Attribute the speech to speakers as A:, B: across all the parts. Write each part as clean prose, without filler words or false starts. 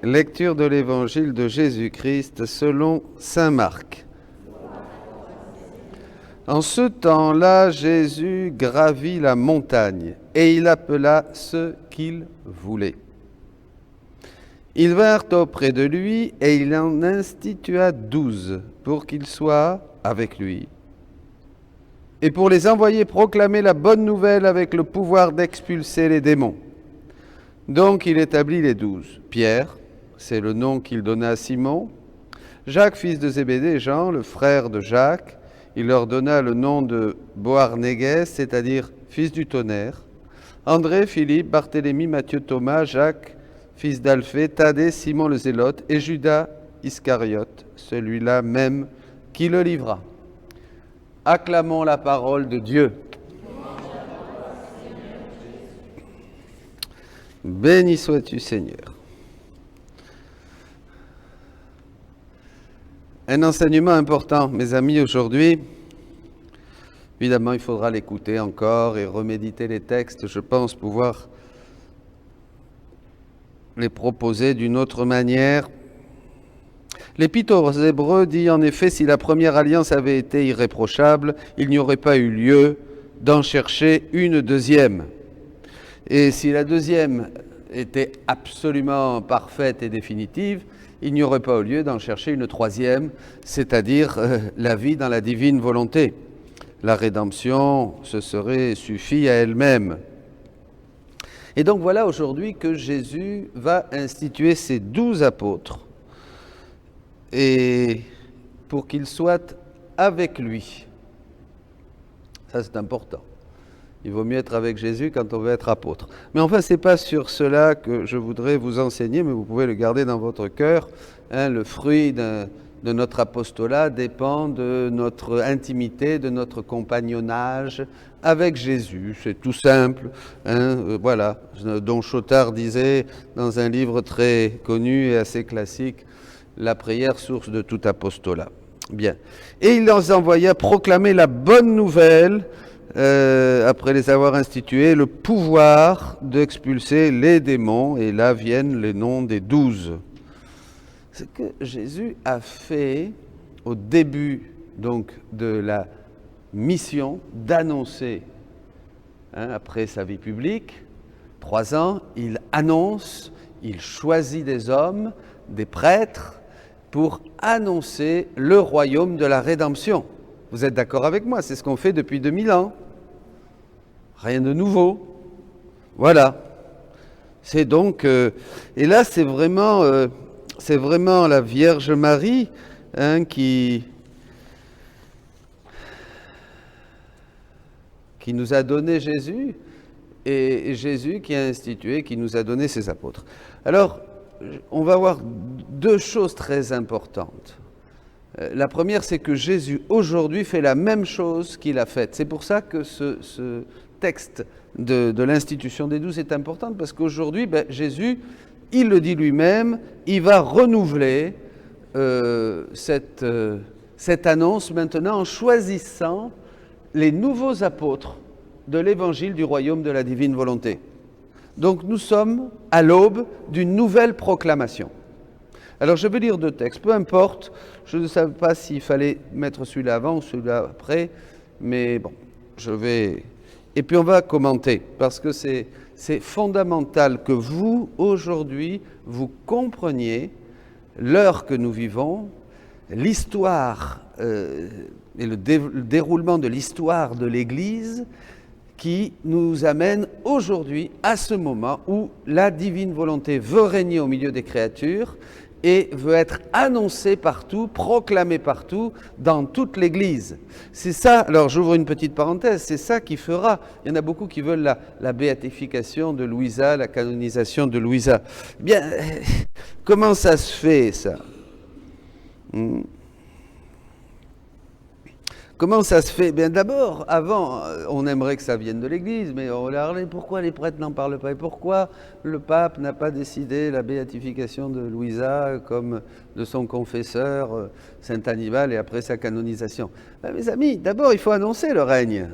A: Lecture de l'Évangile de Jésus-Christ selon saint Marc. En ce temps-là, Jésus gravit la montagne et il appela ceux qu'il voulait. Ils vinrent auprès de lui et il en institua 12 pour qu'ils soient avec lui et pour les envoyer proclamer la bonne nouvelle avec le pouvoir d'expulser les démons. Donc il établit les 12. Pierre, c'est le nom qu'il donna à Simon. Jacques, fils de Zébédée, et Jean, le frère de Jacques, il leur donna le nom de Boanerges, c'est-à-dire fils du tonnerre. André, Philippe, Barthélemy, Matthieu, Thomas, Jacques, fils d'Alphée, Thaddée, Simon le Zélote et Judas Iscariote, celui-là même qui le livra. Acclamons la parole de Dieu. Béni sois-tu, Seigneur. Un enseignement important, mes amis, aujourd'hui. Évidemment, il faudra l'écouter encore et reméditer les textes. Je pense pouvoir les proposer d'une autre manière. L'Épître aux Hébreux dit en effet, si la première alliance avait été irréprochable, il n'y aurait pas eu lieu d'en chercher une deuxième. Et si la deuxième était absolument parfaite et définitive, il n'y aurait pas eu lieu d'en chercher une troisième, c'est-à-dire la vie dans la divine volonté. La rédemption se serait suffi à elle-même. Et donc voilà aujourd'hui que Jésus va instituer ses 12 apôtres et pour qu'ils soient avec lui. Ça, c'est important. Il vaut mieux être avec Jésus quand on veut être apôtre. Mais enfin, ce n'est pas sur cela que je voudrais vous enseigner, mais vous pouvez le garder dans votre cœur. Le fruit de notre apostolat dépend de notre intimité, de notre compagnonnage avec Jésus. C'est tout simple. Voilà, Don Chotard disait dans un livre très connu et assez classique, la prière, source de tout apostolat. Bien. Et il les envoya proclamer la bonne nouvelle, après les avoir institués, le pouvoir d'expulser les démons, et là viennent les noms des 12. Ce que Jésus a fait au début donc de la mission d'annoncer, après sa vie publique, 3 ans, il annonce, il choisit des hommes, des prêtres, pour annoncer le royaume de la rédemption. Vous êtes d'accord avec moi? C'est ce qu'on fait depuis 2000 ans. Rien de nouveau. Voilà. C'est donc... et là, c'est vraiment la Vierge Marie qui nous a donné Jésus, et Jésus qui a institué, qui nous a donné ses apôtres. Alors, on va voir 2 choses très importantes. La première, c'est que Jésus, aujourd'hui, fait la même chose qu'il a faite. C'est pour ça que ce texte de l'institution des 12 est important, parce qu'aujourd'hui, Jésus, il le dit lui-même, il va renouveler cette annonce maintenant en choisissant les nouveaux apôtres de l'évangile du royaume de la divine volonté. Donc nous sommes à l'aube d'une nouvelle proclamation. Alors je vais lire 2 textes, peu importe, je ne savais pas s'il fallait mettre celui-là avant ou celui-là après, mais bon, je vais... Et puis on va commenter, parce que c'est fondamental que vous, aujourd'hui, vous compreniez l'heure que nous vivons, l'histoire et le déroulement de l'histoire de l'Église qui nous amène aujourd'hui à ce moment où la divine volonté veut régner au milieu des créatures et veut être annoncée partout, proclamée partout, dans toute l'Église. C'est ça, alors j'ouvre une petite parenthèse, c'est ça qui fera, il y en a beaucoup qui veulent la béatification de Louisa, la canonisation de Louisa. Bien, comment ça se fait, ça? Comment ça se fait? Bien d'abord, avant, on aimerait que ça vienne de l'Église, mais on a regardé pourquoi les prêtres n'en parlent pas et pourquoi le pape n'a pas décidé la béatification de Louisa comme de son confesseur, Saint Hannibal, et après sa canonisation. Mes amis, d'abord, il faut annoncer le règne.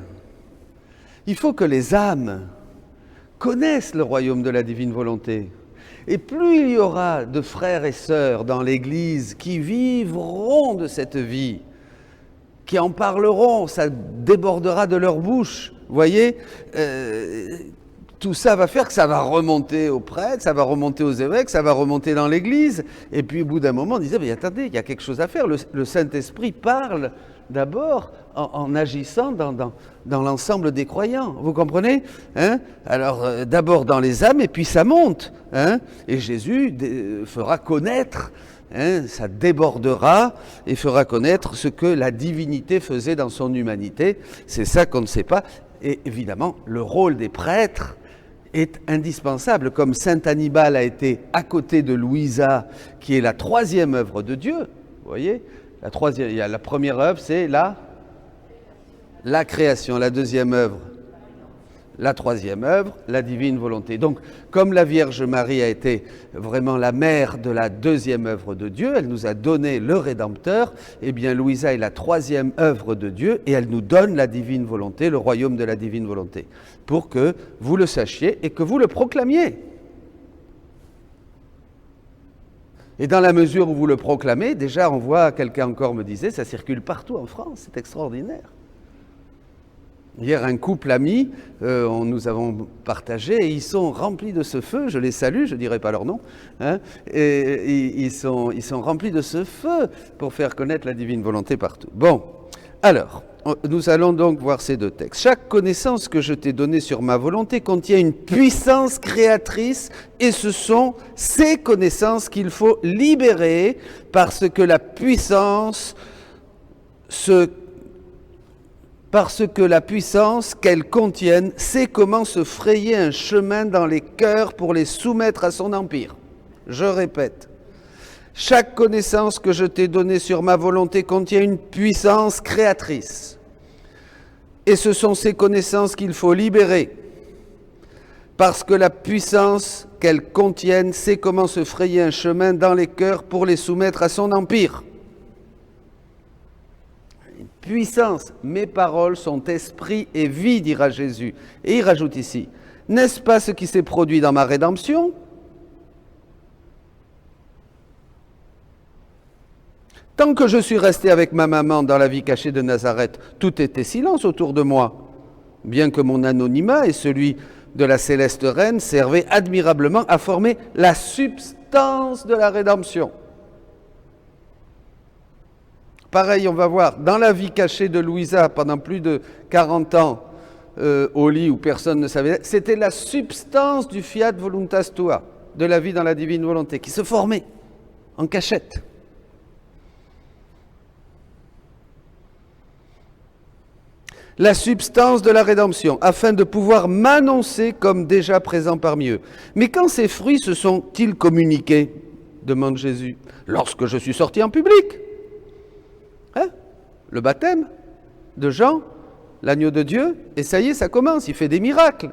A: Il faut que les âmes connaissent le royaume de la divine volonté. Et plus il y aura de frères et sœurs dans l'Église qui vivront de cette vie, qui en parleront, ça débordera de leur bouche, vous voyez, tout ça va faire que ça va remonter aux prêtres, ça va remonter aux évêques, ça va remonter dans l'Église. Et puis au bout d'un moment, on disait, mais attendez, il y a quelque chose à faire. Le Saint-Esprit parle d'abord en agissant dans l'ensemble des croyants. Vous comprenez, hein? Alors d'abord dans les âmes, et puis ça monte. Hein? Et Jésus fera connaître, hein, ça débordera et fera connaître ce que la divinité faisait dans son humanité. C'est ça qu'on ne sait pas. Et évidemment, le rôle des prêtres est indispensable, comme saint Hannibal a été à côté de Louisa, qui est la troisième œuvre de Dieu. Vous voyez, la première œuvre, c'est la création. La deuxième œuvre, la troisième œuvre, la divine volonté. Donc, comme la Vierge Marie a été vraiment la mère de la deuxième œuvre de Dieu, elle nous a donné le Rédempteur, eh bien Louisa est la troisième œuvre de Dieu et elle nous donne la divine volonté, le royaume de la divine volonté, pour que vous le sachiez et que vous le proclamiez. Et dans la mesure où vous le proclamez, déjà on voit, quelqu'un encore me disait, ça circule partout en France, c'est extraordinaire. Hier, un couple ami, nous avons partagé, et ils sont remplis de ce feu, je les salue, je ne dirai pas leur nom, hein, et ils sont remplis de ce feu pour faire connaître la divine volonté partout. Bon, alors, nous allons donc voir ces deux textes. Chaque connaissance que je t'ai donnée sur ma volonté contient une puissance créatrice, et ce sont ces connaissances qu'il faut libérer, parce que la puissance qu'elles contiennent sait comment se frayer un chemin dans les cœurs pour les soumettre à son empire. Je répète, chaque connaissance que je t'ai donnée sur ma volonté contient une puissance créatrice. Et ce sont ces connaissances qu'il faut libérer, parce que la puissance qu'elles contiennent sait comment se frayer un chemin dans les cœurs pour les soumettre à son empire. Puissance, mes paroles sont esprit et vie, dira Jésus. Et il rajoute ici, n'est-ce pas ce qui s'est produit dans ma rédemption? Tant que je suis resté avec ma maman dans la vie cachée de Nazareth, tout était silence autour de moi, bien que mon anonymat et celui de la céleste reine servaient admirablement à former la substance de la rédemption. Pareil, on va voir, dans la vie cachée de Louisa, pendant plus de 40 ans, au lit où personne ne savait, c'était la substance du fiat voluntas tua, de la vie dans la divine volonté, qui se formait en cachette. La substance de la rédemption, afin de pouvoir m'annoncer comme déjà présent parmi eux. Mais quand ces fruits se sont-ils communiqués? Demande Jésus. Lorsque je suis sorti en public. Hein? Le baptême de Jean, l'agneau de Dieu, et ça y est, ça commence, il fait des miracles.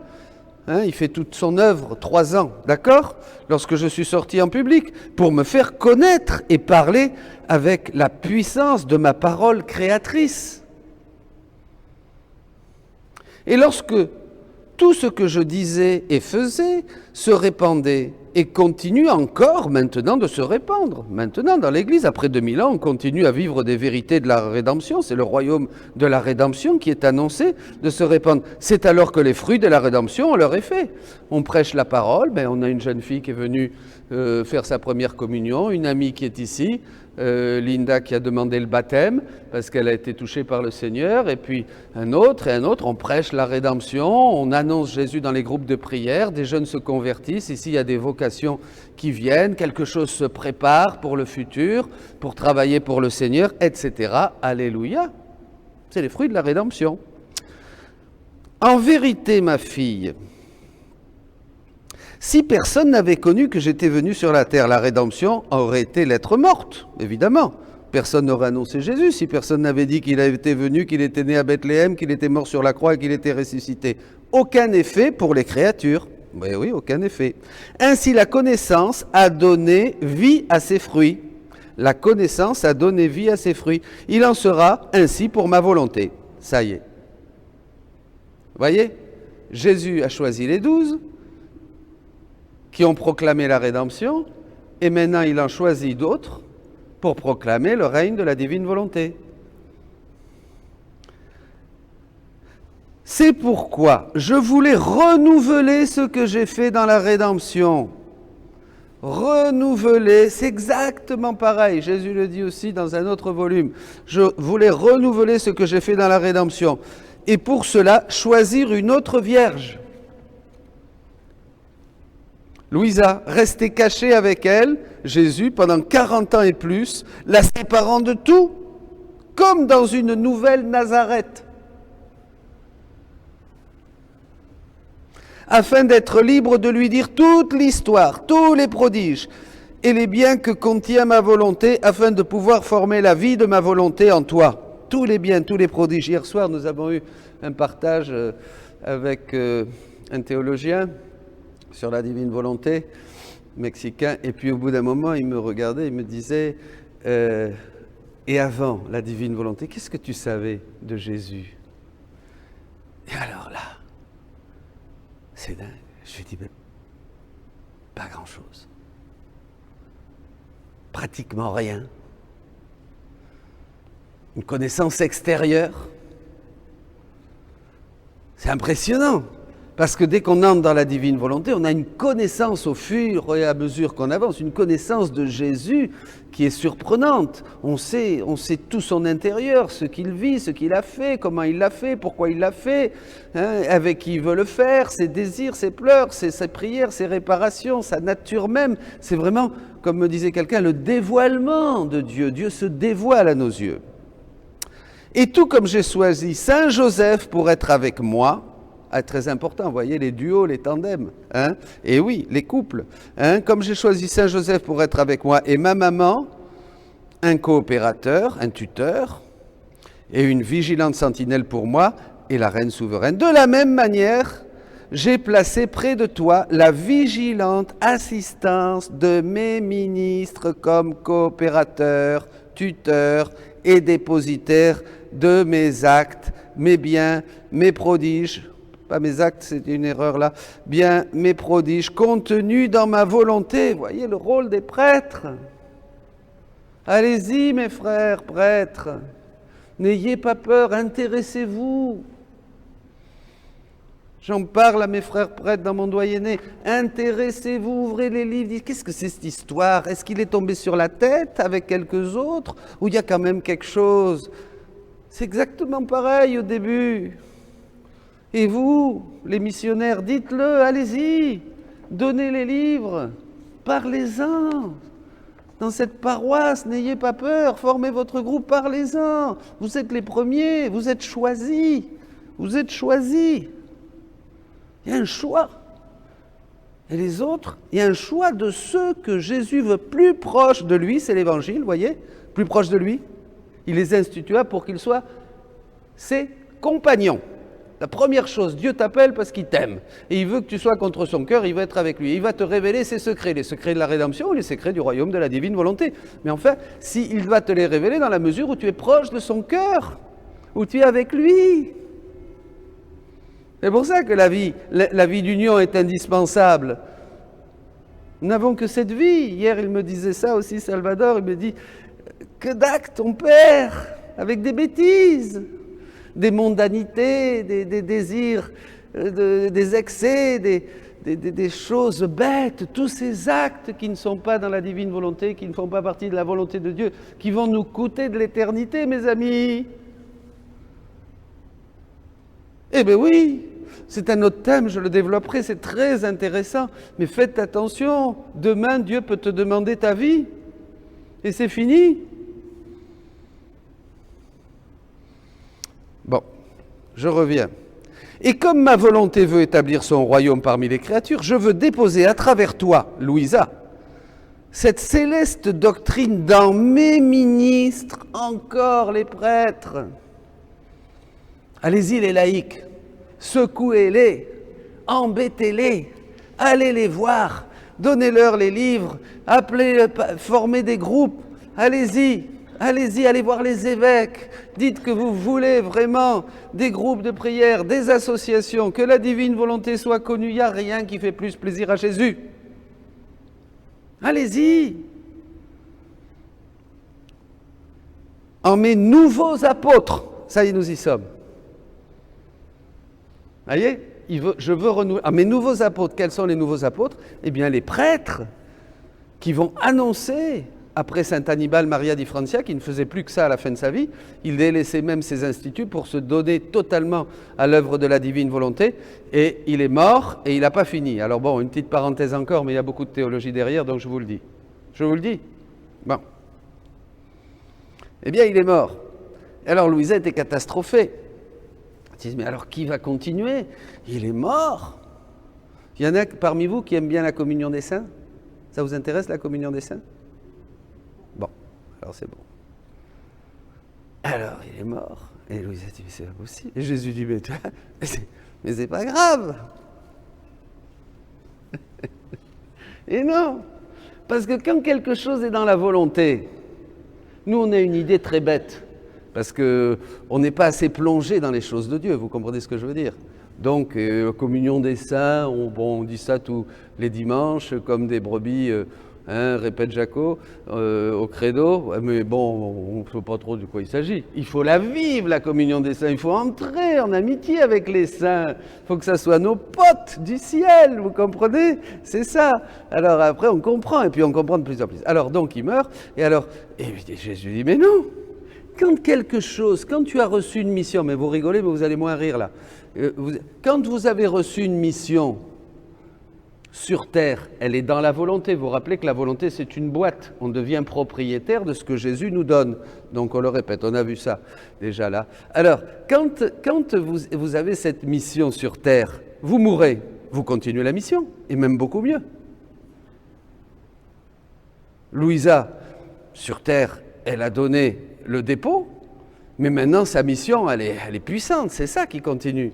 A: Hein? Il fait toute son œuvre, 3 ans, d'accord? Lorsque je suis sorti en public, pour me faire connaître et parler avec la puissance de ma parole créatrice. Et lorsque tout ce que je disais et faisais se répandait et continue encore maintenant de se répandre. Maintenant, dans l'Église, après 2000 ans, on continue à vivre des vérités de la rédemption. C'est le royaume de la rédemption qui est annoncé de se répandre. C'est alors que les fruits de la rédemption, on leur est fait. On prêche la parole, on a une jeune fille qui est venue faire sa première communion, une amie qui est ici, Linda qui a demandé le baptême parce qu'elle a été touchée par le Seigneur, et puis un autre, on prêche la rédemption, on annonce Jésus dans les groupes de prière, des jeunes se convertissent, ici il y a des vocations qui viennent, quelque chose se prépare pour le futur, pour travailler pour le Seigneur, etc. Alléluia, c'est les fruits de la rédemption. En vérité, ma fille, si personne n'avait connu que j'étais venu sur la terre, la rédemption aurait été lettre morte, évidemment. Personne n'aurait annoncé Jésus si personne n'avait dit qu'il était venu, qu'il était né à Bethléem, qu'il était mort sur la croix et qu'il était ressuscité. Aucun effet pour les créatures. Oui, aucun effet. Ainsi, la connaissance a donné vie à ses fruits. La connaissance a donné vie à ses fruits. Il en sera ainsi pour ma volonté. Ça y est. Voyez, Jésus a choisi les 12, qui ont proclamé la rédemption, et maintenant il en choisit d'autres pour proclamer le règne de la divine volonté. C'est pourquoi je voulais renouveler ce que j'ai fait dans la rédemption. Renouveler, c'est exactement pareil. Jésus le dit aussi dans un autre volume. Je voulais renouveler ce que j'ai fait dans la rédemption. Et pour cela, choisir une autre vierge. Louisa, rester cachée avec elle, Jésus, pendant 40 ans et plus, la séparant de tout, comme dans une nouvelle Nazareth. Afin d'être libre de lui dire toute l'histoire, tous les prodiges et les biens que contient ma volonté, afin de pouvoir former la vie de ma volonté en toi. Tous les biens, tous les prodiges. Hier soir, nous avons eu un partage avec un théologien sur la divine volonté mexicain, et puis au bout d'un moment, il me regardait, il me disait et avant la divine volonté, qu'est-ce que tu savais de Jésus? Et alors là, c'est dingue. Je lui dis, mais pas grand-chose. Pratiquement rien. Une connaissance extérieure. C'est impressionnant. Parce que dès qu'on entre dans la divine volonté, on a une connaissance au fur et à mesure qu'on avance, une connaissance de Jésus qui est surprenante. On sait tout son intérieur, ce qu'il vit, ce qu'il a fait, comment il l'a fait, pourquoi il l'a fait, avec qui il veut le faire, ses désirs, ses pleurs, ses prières, ses réparations, sa nature même. C'est vraiment, comme me disait quelqu'un, le dévoilement de Dieu. Dieu se dévoile à nos yeux. Et tout comme j'ai choisi Saint Joseph pour être avec moi, très important, vous voyez, les duos, les tandems, et oui, les couples, comme j'ai choisi Saint Joseph pour être avec moi, et ma maman, un coopérateur, un tuteur, et une vigilante sentinelle pour moi, et la reine souveraine. De la même manière, j'ai placé près de toi la vigilante assistance de mes ministres comme coopérateurs, tuteurs et dépositaires de mes actes, mes biens, mes prodiges, pas mes actes, c'est une erreur là, bien mes prodiges contenus dans ma volonté. Voyez le rôle des prêtres. Allez-y mes frères prêtres, n'ayez pas peur, intéressez-vous. J'en parle à mes frères prêtres dans mon doyenné. Intéressez-vous, ouvrez les livres, dites qu'est-ce que c'est cette histoire? Est-ce qu'il est tombé sur la tête avec quelques autres ou il y a quand même quelque chose? C'est exactement pareil au début. Et vous, les missionnaires, dites-le, allez-y, donnez les livres, parlez-en. Dans cette paroisse, n'ayez pas peur, formez votre groupe, parlez-en. Vous êtes les premiers, vous êtes choisis, vous êtes choisis. Il y a un choix. Et les autres, il y a un choix de ceux que Jésus veut plus proches de lui, c'est l'Évangile, vous voyez, plus proches de lui. Il les institua pour qu'ils soient ses compagnons. La première chose, Dieu t'appelle parce qu'il t'aime. Et il veut que tu sois contre son cœur, il veut être avec lui. Il va te révéler ses secrets, les secrets de la rédemption ou les secrets du royaume de la divine volonté. Mais enfin, il va te les révéler dans la mesure où tu es proche de son cœur, où tu es avec lui. C'est pour ça que la vie d'union est indispensable. Nous n'avons que cette vie. Hier, il me disait ça aussi, Salvador. Il me dit, que d'actes on perd avec des bêtises, des mondanités, des désirs, des excès, des choses bêtes, tous ces actes qui ne sont pas dans la divine volonté, qui ne font pas partie de la volonté de Dieu, qui vont nous coûter de l'éternité, mes amis. Eh bien oui, c'est un autre thème, je le développerai, c'est très intéressant, mais faites attention, demain Dieu peut te demander ta vie, et c'est fini. Bon, je reviens. Et comme ma volonté veut établir son royaume parmi les créatures, je veux déposer à travers toi, Louisa, cette céleste doctrine dans mes ministres, encore les prêtres. Allez-y les laïcs, secouez-les, embêtez-les, allez les voir, donnez-leur les livres, appelez, formez des groupes, allez-y, allez voir les évêques, dites que vous voulez vraiment des groupes de prière, des associations, que la divine volonté soit connue, il n'y a rien qui fait plus plaisir à Jésus. Allez-y. En mes nouveaux apôtres. Ça y est, nous y sommes. Voyez, je veux renouveler. En mes nouveaux apôtres, quels sont les nouveaux apôtres? Eh bien, les prêtres qui vont annoncer, après saint Hannibal Maria di Francia, qui ne faisait plus que ça à la fin de sa vie, il délaissait même ses instituts pour se donner totalement à l'œuvre de la divine volonté, et il est mort, et il n'a pas fini. Alors bon, une petite parenthèse encore, mais il y a beaucoup de théologie derrière, donc je vous le dis. Je vous le dis. Bon. Eh bien, il est mort. Alors Louisa était catastrophée. Ils disent, mais alors qui va continuer? Il est mort. Il y en a parmi vous qui aiment bien la communion des saints? Ça vous intéresse, la communion des saints? Bon, alors c'est bon. Alors, il est mort. Et Louisa dit, mais c'est pas possible. Et Jésus dit, mais c'est pas grave. Et non, parce que quand quelque chose est dans la volonté, nous on a une idée très bête, parce qu'on n'est pas assez plongé dans les choses de Dieu, vous comprenez ce que je veux dire? Donc, communion des saints, on dit ça tous les dimanches, comme des brebis, répète Jaco, au credo, mais bon, on ne sait pas trop de quoi il s'agit. Il faut la vivre, la communion des saints, il faut entrer en amitié avec les saints, il faut que ça soit nos potes du ciel, vous comprenez? C'est ça. Alors après, on comprend, et puis on comprend de plus en plus. Alors donc, il meurt, et Jésus dit, mais non, quand tu as reçu une mission, mais vous rigolez, mais vous allez moins rire là, quand vous avez reçu une mission sur terre, elle est dans la volonté. Vous vous rappelez que la volonté, c'est une boîte. On devient propriétaire de ce que Jésus nous donne. Donc, on le répète, on a vu ça déjà là. Alors, quand vous avez cette mission sur terre, vous mourrez, vous continuez la mission, et même beaucoup mieux. Louisa, sur terre, elle a donné le dépôt, mais maintenant, sa mission, elle est puissante, c'est ça qui continue.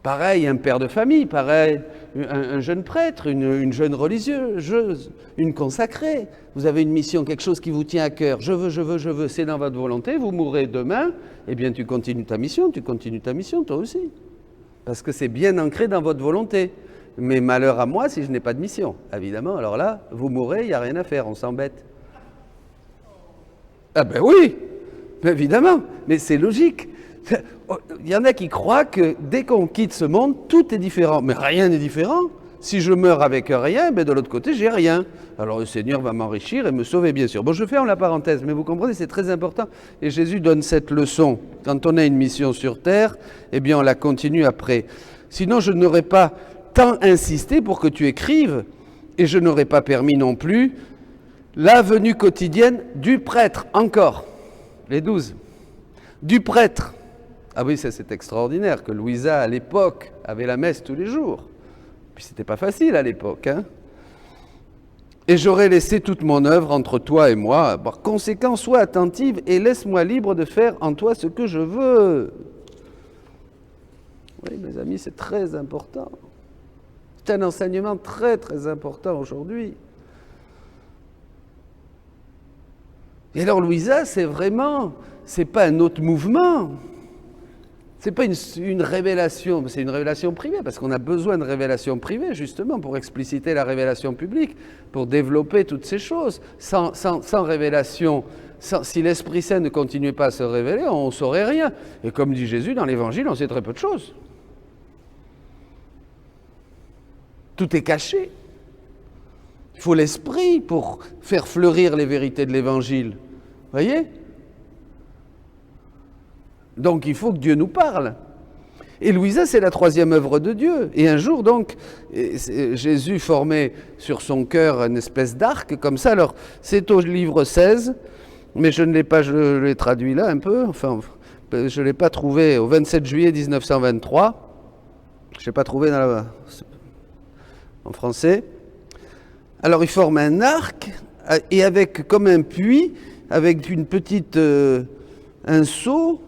A: Pareil, un père de famille, pareil, un jeune prêtre, une jeune religieuse, une consacrée. Vous avez une mission, quelque chose qui vous tient à cœur. Je veux, c'est dans votre volonté, vous mourrez demain, eh bien tu continues ta mission toi aussi. Parce que c'est bien ancré dans votre volonté. Mais malheur à moi si je n'ai pas de mission. Évidemment, alors là, vous mourrez, il n'y a rien à faire, on s'embête. Ah ben oui, évidemment, mais c'est logique. Il y en a qui croient que dès qu'on quitte ce monde, tout est différent. Mais rien n'est différent. Si je meurs avec rien, ben de l'autre côté, j'ai rien. Alors le Seigneur va m'enrichir et me sauver, bien sûr. Bon, je ferme la parenthèse, mais vous comprenez, c'est très important. Et Jésus donne cette leçon. Quand on a une mission sur terre, eh bien, on la continue après. Sinon, je n'aurais pas tant insisté pour que tu écrives, et je n'aurais pas permis non plus la venue quotidienne du prêtre, encore. Les 12. Du prêtre. Ah oui, ça c'est extraordinaire que Louisa, à l'époque, avait la messe tous les jours. Puis c'était pas facile à l'époque, hein. Et j'aurais laissé toute mon œuvre entre toi et moi. Par conséquent, sois attentive et laisse-moi libre de faire en toi ce que je veux. Oui, mes amis, c'est très important. C'est un enseignement très, très important aujourd'hui. Et alors, Louisa, c'est pas un autre mouvement. C'est pas une révélation, c'est une révélation privée, parce qu'on a besoin de révélation privée, justement, pour expliciter la révélation publique, pour développer toutes ces choses. Sans révélation, si l'Esprit Saint ne continuait pas à se révéler, on ne saurait rien. Et comme dit Jésus, dans l'Évangile, on sait très peu de choses. Tout est caché. Il faut l'Esprit pour faire fleurir les vérités de l'Évangile. Voyez ? Donc il faut que Dieu nous parle. Et Louisa, c'est la troisième œuvre de Dieu. Et un jour, donc, Jésus formait sur son cœur une espèce d'arc, comme ça. Alors, c'est au livre 16, mais je ne l'ai pas, je l'ai traduit là un peu. Enfin, je ne l'ai pas trouvé au 27 juillet 1923. Je ne l'ai pas trouvé en français. Alors, il forme un arc, et avec comme un puits, avec une petite... un seau.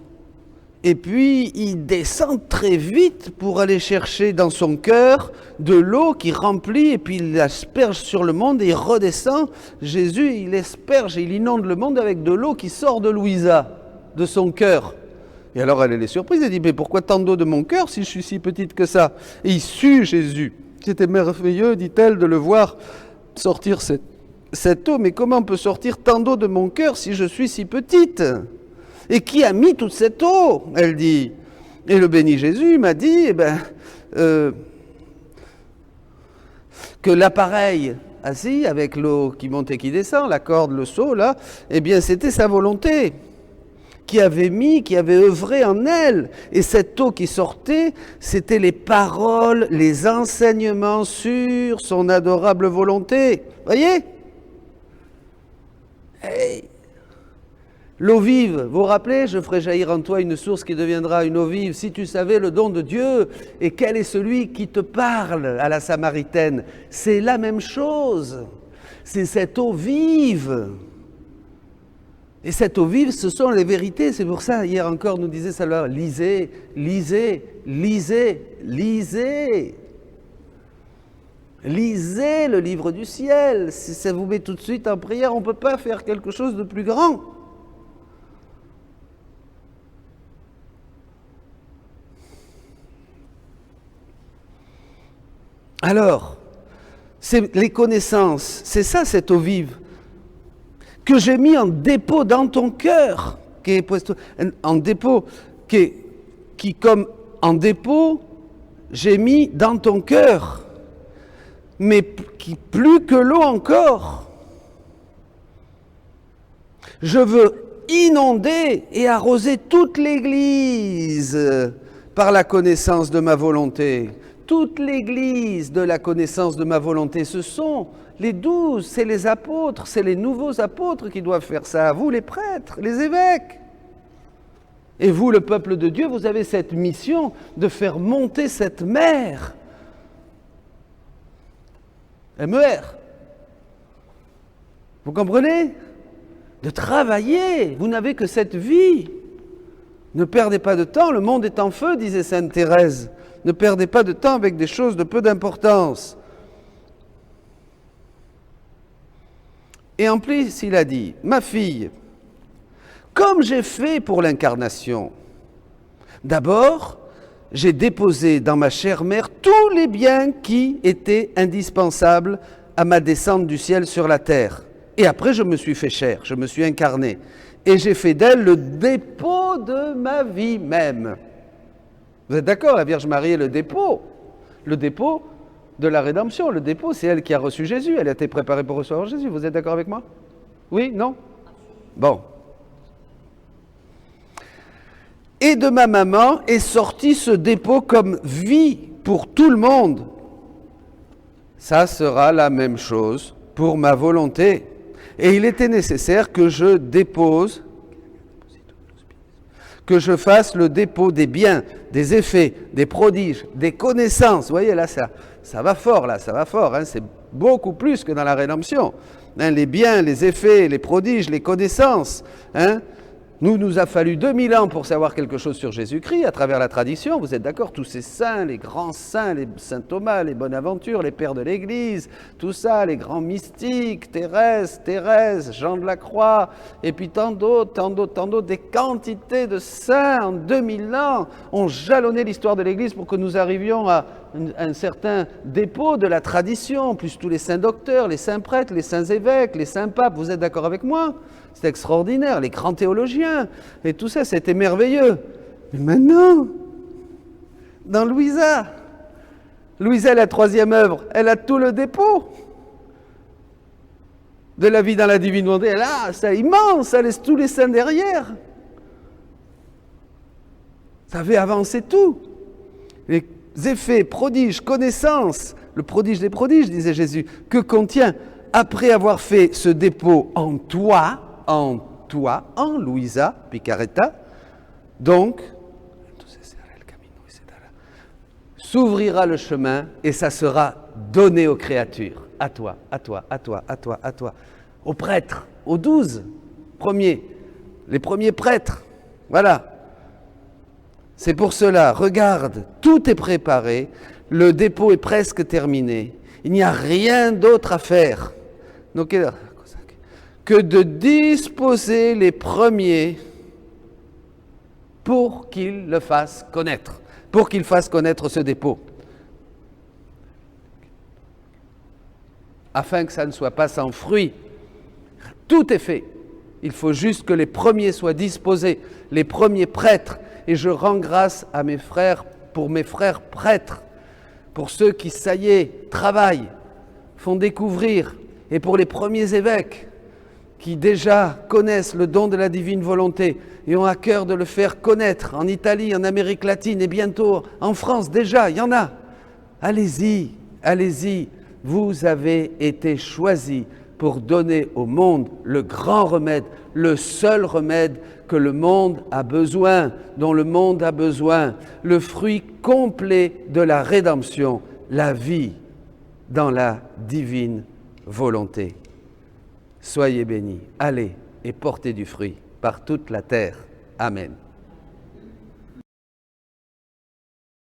A: Et puis, il descend très vite pour aller chercher dans son cœur de l'eau qui remplit, et puis il l'asperge sur le monde et il redescend. Jésus, il asperge et il inonde le monde avec de l'eau qui sort de Louisa, de son cœur. Et alors, elle est surprise, elle dit, mais pourquoi tant d'eau de mon cœur si je suis si petite que ça? Et il sue Jésus. C'était merveilleux, dit-elle, de le voir sortir cette eau, mais comment peut sortir tant d'eau de mon cœur si je suis si petite? Et qui a mis toute cette eau? Elle dit. Et le béni Jésus m'a dit, que l'appareil assis avec l'eau qui monte et qui descend, la corde, le seau, là, eh bien c'était sa volonté qui avait œuvré en elle. Et cette eau qui sortait, c'était les paroles, les enseignements sur son adorable volonté. Voyez? Hey. L'eau vive, vous vous rappelez, je ferai jaillir en toi une source qui deviendra une eau vive. Si tu savais le don de Dieu et quel est celui qui te parle à la Samaritaine, c'est la même chose. C'est cette eau vive. Et cette eau vive, ce sont les vérités. C'est pour ça, hier encore, nous disait Salvador, lisez, lisez, lisez, lisez. Lisez le livre du ciel. Si ça vous met tout de suite en prière, on ne peut pas faire quelque chose de plus grand. Alors, c'est les connaissances, c'est ça cette eau vive, que j'ai mis en dépôt dans ton cœur, en dépôt, qui comme en dépôt, j'ai mis dans ton cœur, mais qui plus que l'eau encore. Je veux inonder et arroser toute l'Église par la connaissance de ma volonté. Toute l'Église de la connaissance de ma volonté, ce sont les 12, c'est les apôtres, c'est les nouveaux apôtres qui doivent faire ça. Vous, les prêtres, les évêques. Et vous, le peuple de Dieu, vous avez cette mission de faire monter cette mer. M-E-R. Vous comprenez? De travailler. Vous n'avez que cette vie. Ne perdez pas de temps, le monde est en feu, disait Sainte Thérèse. Ne perdez pas de temps avec des choses de peu d'importance. Et en plus, il a dit, ma fille, comme j'ai fait pour l'incarnation, d'abord, j'ai déposé dans ma chère mère tous les biens qui étaient indispensables à ma descente du ciel sur la terre. Et après, je me suis fait chair, je me suis incarné. Et j'ai fait d'elle le dépôt de ma vie même. Vous êtes d'accord, la Vierge Marie est le dépôt de la rédemption. Le dépôt, c'est elle qui a reçu Jésus. Elle a été préparée pour recevoir Jésus. Vous êtes d'accord avec moi? Oui? Non? Bon. Et de ma maman est sorti ce dépôt comme vie pour tout le monde. Ça sera la même chose pour ma volonté. Et il était nécessaire que je dépose, que je fasse le dépôt des biens, des effets, des prodiges, des connaissances. Vous voyez, là, ça va fort, là, ça va fort. Hein, c'est beaucoup plus que dans la rédemption. Hein, les biens, les effets, les prodiges, les connaissances. Hein, nous a fallu 2000 ans pour savoir quelque chose sur Jésus-Christ à travers la tradition. Vous êtes d'accord? Tous ces saints, les grands saints, les saint Thomas, les Bonaventure, les pères de l'Église, tout ça, les grands mystiques, Thérèse, Jean de la Croix, et puis tant d'autres, des quantités de saints en 2000 ans ont jalonné l'histoire de l'Église pour que nous arrivions à un certain dépôt de la tradition, plus tous les saints docteurs, les saints prêtres, les saints évêques, les saints papes. Vous êtes d'accord avec moi? C'est extraordinaire, les grands théologiens, et tout ça, c'était merveilleux. Mais maintenant, dans Louisa, la troisième œuvre, elle a tout le dépôt de la vie dans la divine volonté. Elle a, c'est immense, ça laisse tous les saints derrière. Ça fait avancer tout. Les effets, prodiges, connaissances, le prodige des prodiges, disait Jésus, que contient, après avoir fait ce dépôt en toi, en Louisa Picaretta, donc s'ouvrira le chemin et ça sera donné aux créatures, à toi, aux prêtres, aux 12 premiers, les premiers prêtres, voilà. C'est pour cela, regarde, tout est préparé, le dépôt est presque terminé, il n'y a rien d'autre à faire. Donc, que de disposer les premiers pour qu'ils le fassent connaître, pour qu'ils fassent connaître ce dépôt. afin que ça ne soit pas sans fruit. Tout est fait. Il faut juste que les premiers soient disposés, les premiers prêtres. Et je rends grâce à mes frères, pour mes frères prêtres, pour ceux qui, ça y est, travaillent, font découvrir, et pour les premiers évêques qui déjà connaissent le don de la divine volonté et ont à cœur de le faire connaître en Italie, en Amérique latine et bientôt en France. Déjà, il y en a. Allez-y, allez-y. Vous avez été choisis pour donner au monde le grand remède, le seul remède que le monde a besoin, dont le monde a besoin, le fruit complet de la rédemption, la vie dans la divine volonté. Soyez bénis, allez et portez du fruit par toute la terre. Amen.